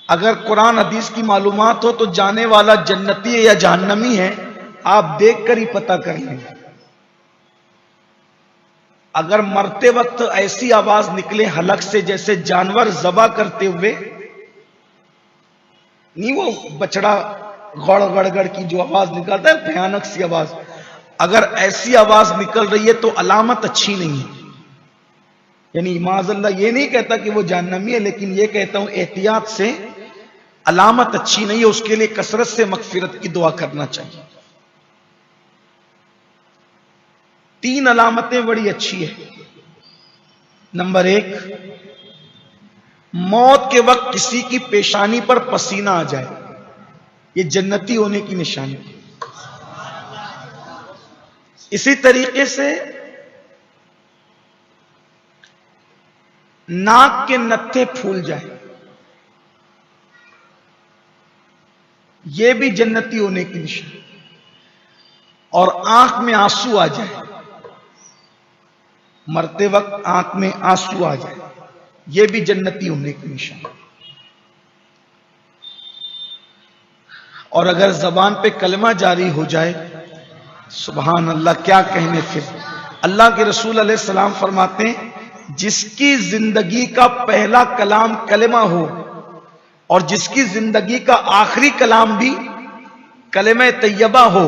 اگر قرآن حدیث کی معلومات ہو تو جانے والا جنتی ہے یا جہنمی ہے آپ دیکھ کر ہی پتہ کر لیں. اگر مرتے وقت ایسی آواز نکلے حلق سے جیسے جانور ذبح کرتے ہوئے، نہیں وہ بچڑا گڑ گڑ گڑ کی جو آواز نکالتا ہے بھیانک سی آواز، اگر ایسی آواز نکل رہی ہے تو علامت اچھی نہیں ہے. یعنی معاذ اللہ یہ نہیں کہتا کہ وہ جہنمی ہے، لیکن یہ کہتا ہوں احتیاط سے، علامت اچھی نہیں ہے. اس کے لیے کثرت سے مغفرت کی دعا کرنا چاہیے. 3 علامتیں بڑی اچھی ہیں. نمبر 1، موت کے وقت کسی کی پیشانی پر پسینہ آ جائے، یہ جنتی ہونے کی نشانی. اسی طریقے سے ناک کے نتھے پھول جائیں، یہ بھی جنتی ہونے کی نشانی. اور آنکھ میں آنسو آ جائے، مرتے وقت آنکھ میں آنسو آ جائے، یہ بھی جنتی ہونے کی نشانی. اور اگر زبان پہ کلمہ جاری ہو جائے، سبحان اللہ کیا کہنے. پھر اللہ کے رسول علیہ السلام فرماتے ہیں جس کی زندگی کا پہلا کلام کلمہ ہو اور جس کی زندگی کا آخری کلام بھی کلمہ طیبہ ہو،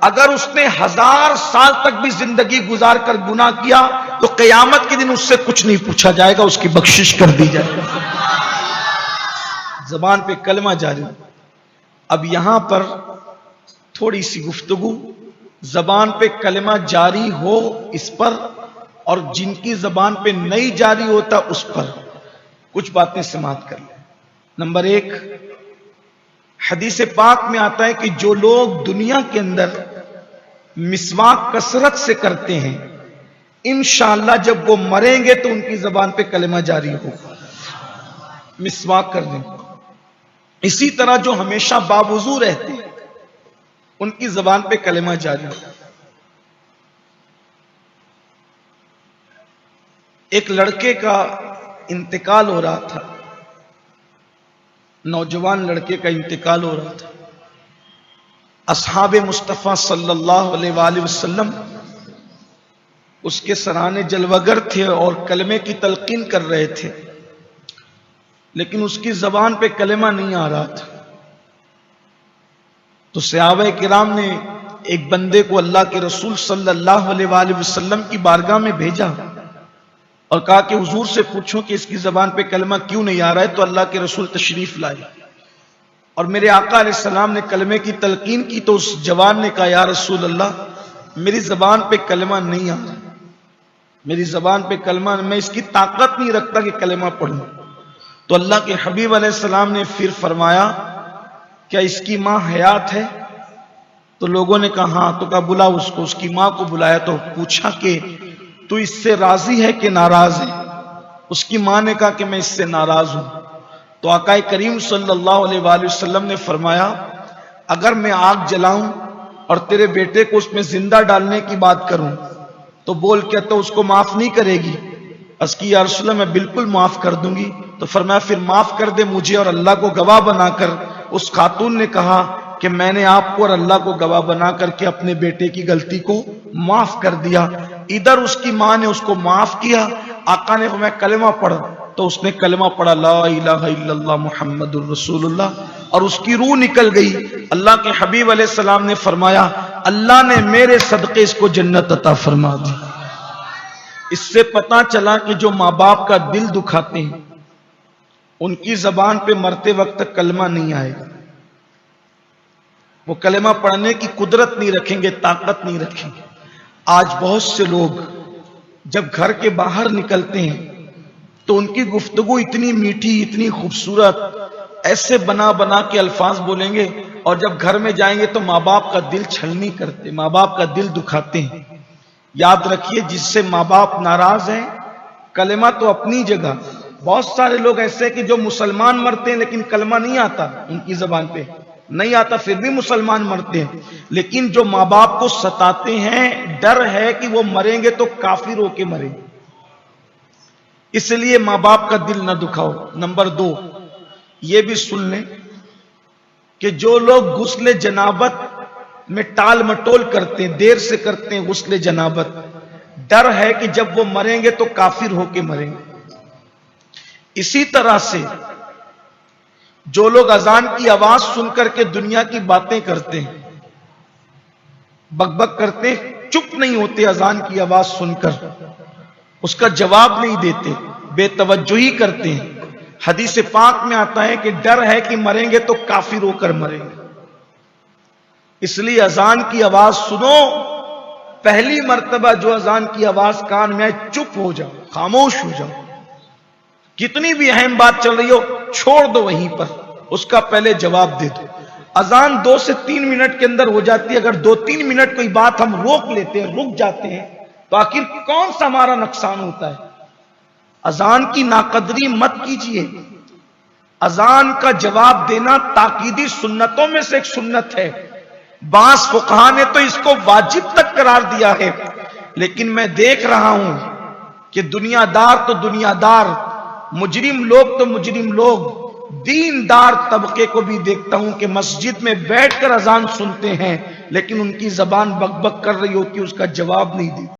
اگر اس نے 1000 سال تک بھی زندگی گزار کر گناہ کیا تو قیامت کے دن اس سے کچھ نہیں پوچھا جائے گا، اس کی بخشش کر دی جائے گا. زبان پہ کلمہ جاری. اب یہاں پر تھوڑی سی گفتگو زبان پہ کلمہ جاری ہو اس پر، اور جن کی زبان پہ نہیں جاری ہوتا اس پر کچھ باتیں سماعت کر لیں. نمبر 1، حدیث پاک میں آتا ہے کہ جو لوگ دنیا کے اندر مسواک کثرت سے کرتے ہیں، انشاءاللہ جب وہ مریں گے تو ان کی زبان پہ کلمہ جاری ہوگا. مسواک کر دیں. اسی طرح جو ہمیشہ باوضو رہتے ہیں ان کی زبان پہ کلمہ جاری ہوگا. ایک لڑکے کا انتقال ہو رہا تھا، نوجوان لڑکے کا انتقال ہو رہا تھا. اصحاب مصطفیٰ صلی اللہ علیہ وآلہ وسلم اس کے سرانے جلوگر تھے اور کلمے کی تلقین کر رہے تھے، لیکن اس کی زبان پہ کلمہ نہیں آ رہا تھا. تو صحابہ کرام نے ایک بندے کو اللہ کے رسول صلی اللہ علیہ وآلہ وسلم کی بارگاہ میں بھیجا اور کہا کہ حضور سے پوچھو کہ اس کی زبان پہ کلمہ کیوں نہیں آ رہا ہے. تو اللہ کے رسول تشریف لائے اور میرے آقا علیہ السلام نے کلمے کی تلقین کی. تو اس جوان نے کہا یا رسول اللہ میری زبان پہ کلمہ نہیں آ رہا، میری زبان پہ کلمہ، میں اس کی طاقت نہیں رکھتا کہ کلمہ پڑھوں. تو اللہ کے حبیب علیہ السلام نے پھر فرمایا کیا اس کی ماں حیات ہے؟ تو لوگوں نے کہا ہاں. تو کہا بلا اس کو. اس کی ماں کو بلایا تو پوچھا کہ تو اس سے راضی ہے کہ ناراض ہے؟ اس کی ماں نے کہا کہ میں اس سے ناراض ہوں. تو آقا کریم صلی اللہ علیہ وآلہ وسلم نے فرمایا اگر میں آگ جلاؤں اور تیرے بیٹے کو اس میں زندہ ڈالنے کی بات کروں تو بول کیا تو اس کو معاف نہیں کرے گی؟ اس کی یا رسول اللہ میں بالکل معاف کر دوں گی. تو فرمایا پھر معاف کر دے مجھے اور اللہ کو گواہ بنا کر. اس خاتون نے کہا کہ میں نے آپ کو اور اللہ کو گواہ بنا کر کے اپنے بیٹے کی غلطی کو معاف کر دیا. ادھر اس کی ماں نے اس کو معاف کیا. آقا نے فرمایا کلمہ پڑھ. تو اس نے کلمہ پڑھا لا الہ الا اللہ محمد الرسول اللہ، اور اس کی روح نکل گئی. اللہ کے حبیب علیہ السلام نے فرمایا اللہ نے میرے صدقے اس کو جنت عطا فرما دی. اس سے پتا چلا کہ جو ماں باپ کا دل دکھاتے ہیں ان کی زبان پہ مرتے وقت تک کلمہ نہیں آئے گا. وہ کلمہ پڑھنے کی قدرت نہیں رکھیں گے، طاقت نہیں رکھیں گے. آج بہت سے لوگ جب گھر کے باہر نکلتے ہیں تو ان کی گفتگو اتنی میٹھی، اتنی خوبصورت، ایسے بنا بنا کے الفاظ بولیں گے، اور جب گھر میں جائیں گے تو ماں باپ کا دل چھلنی کرتے، ماں باپ کا دل دکھاتے ہیں. یاد رکھیے جس سے ماں باپ ناراض ہیں، کلمہ تو اپنی جگہ. بہت سارے لوگ ایسے کہ جو مسلمان مرتے ہیں لیکن کلمہ نہیں آتا، ان کی زبان پہ نہیں آتا، پھر بھی مسلمان مرتے ہیں. لیکن جو ماں باپ کو ستاتے ہیں، ڈر ہے کہ وہ مریں گے تو کافر ہو کے مریں گے، اس لیے ماں باپ کا دل نہ دکھاؤ. نمبر 2، یہ بھی سن لیں کہ جو لوگ غسل جنابت میں ٹال مٹول کرتے ہیں، دیر سے کرتے ہیں غسل جنابت، ڈر ہے کہ جب وہ مریں گے تو کافر ہو کے مریں گے۔ اسی طرح سے جو لوگ اذان کی آواز سن کر کے دنیا کی باتیں کرتے ہیں، بک بک کرتے ہیں، چپ نہیں ہوتے اذان کی آواز سن کر، اس کا جواب نہیں دیتے، بے توجہی کرتے ہیں، حدیث پاک میں آتا ہے کہ ڈر ہے کہ مریں گے تو کافر ہو کر مریں گے۔ اس لیے اذان کی آواز سنو، پہلی مرتبہ جو اذان کی آواز کان میں آئے چپ ہو جاؤ، خاموش ہو جاؤ، کتنی بھی اہم بات چل رہی ہو چھوڑ دو، وہیں پر اس کا پہلے جواب دے دو۔ اذان 2 سے 3 منٹ کے اندر ہو جاتی ہے، اگر 2-3 منٹ کوئی بات ہم روک لیتے ہیں، رک جاتے ہیں، تو آخر کون سا ہمارا نقصان ہوتا ہے؟ اذان کی ناقدری مت کیجیے۔ اذان کا جواب دینا تاکیدی سنتوں میں سے ایک سنت ہے، بعض فقہا نے تو اس کو واجب تک قرار دیا ہے، لیکن میں دیکھ رہا ہوں کہ دنیا دار تو دنیا دار، مجرم لوگ تو مجرم لوگ، دیندار طبقے کو بھی دیکھتا ہوں کہ مسجد میں بیٹھ کر اذان سنتے ہیں، لیکن ان کی زبان بک بک کر رہی ہوتی ہے، اس کا جواب نہیں دیتی۔